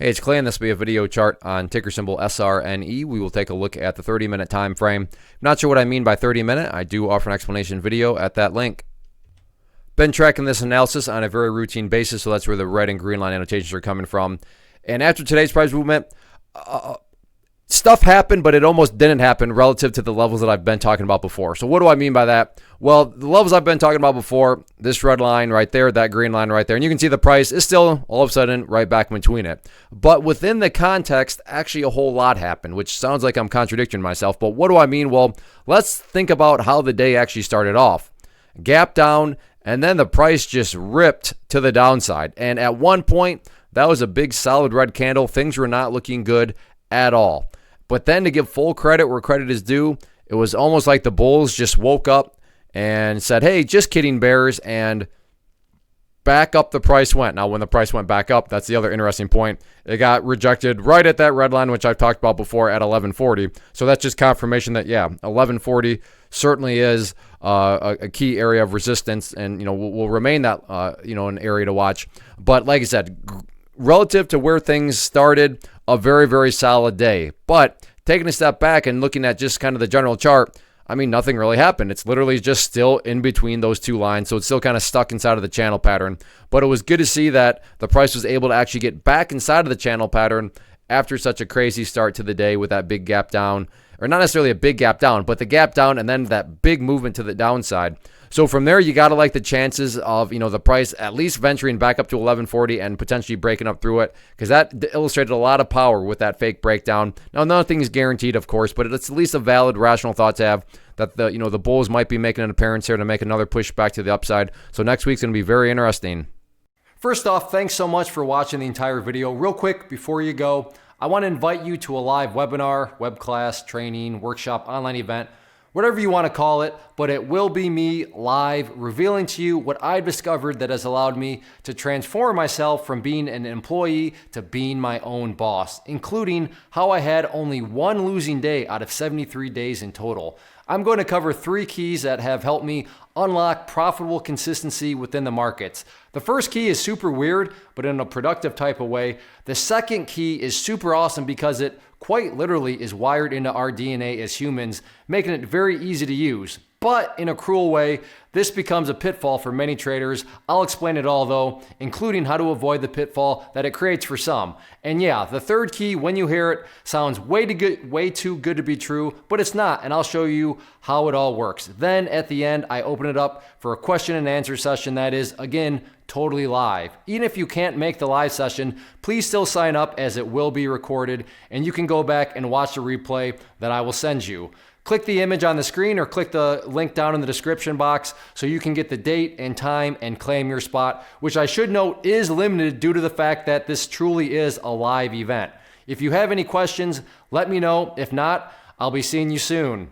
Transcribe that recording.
Hey, it's Clay, and this will be a video chart on ticker symbol SRNE. We will take a look at the 30-minute time frame. Not sure what I mean by 30-minute. I do offer an explanation video at that link. Been tracking this analysis on a very routine basis, so that's where the red and green line annotations are coming from. And after today's price movement, stuff happened, but it almost didn't happen relative to the levels that I've been talking about before. So what do I mean by that? Well, the levels I've been talking about before, this red line right there, that green line right there, and you can see the price is still all of a sudden right back in between it. But within the context, actually a whole lot happened, which sounds like I'm contradicting myself. But what do I mean? Well, let's think about how the day actually started off. Gap down, and then the price just ripped to the downside. And at one point, that was a big solid red candle. Things were not looking good at all. But then to give full credit where credit is due, it was almost like the bulls just woke up and said, hey, just kidding, bears, and back up the price went. Now, when the price went back up, that's the other interesting point. It got rejected right at that red line, which I've talked about before, at 1140. So that's just confirmation that, yeah, 1140 certainly is a key area of resistance, and will remain that an area to watch. But like I said, relative to where things started, a very, very solid day. But taking a step back and looking at just kind of the general chart, I mean, nothing really happened. It's literally just still in between those two lines, so it's still kind of stuck inside of the channel pattern. But it was good to see that the price was able to actually get back inside of the channel pattern after such a crazy start to the day with that big gap down, or not necessarily a big gap down, but the gap down and then that big movement to the downside. So from there, you got to like the chances of, the price at least venturing back up to 1140 and potentially breaking up through it, because that illustrated a lot of power with that fake breakdown. Now, nothing is guaranteed, of course, but it's at least a valid, rational thought to have that the bulls might be making an appearance here to make another push back to the upside. So next week's going to be very interesting. First off, thanks so much for watching the entire video. Real quick, before you go, I want to invite you to a live webinar, web class, training, workshop, online event, whatever you want to call it, but it will be me live revealing to you what I've discovered that has allowed me to transform myself from being an employee to being my own boss, including how I had only one losing day out of 73 days in total. I'm going to cover 3 keys that have helped me unlock profitable consistency within the markets. The first key is super weird, but in a productive type of way. The second key is super awesome because it quite literally is wired into our DNA as humans, making it very easy to use. But in a cruel way, this becomes a pitfall for many traders. I'll explain it all though, including how to avoid the pitfall that it creates for some. And yeah, the third key, when you hear it, sounds way too good to be true, but it's not, and I'll show you how it all works. Then at the end, I open it up for a question and answer session that is, again, totally live. Even if you can't make the live session, please still sign up as it will be recorded, and you can go back and watch the replay that I will send you. Click the image on the screen or click the link down in the description box so you can get the date and time and claim your spot, which I should note is limited due to the fact that this truly is a live event. If you have any questions, let me know. If not, I'll be seeing you soon.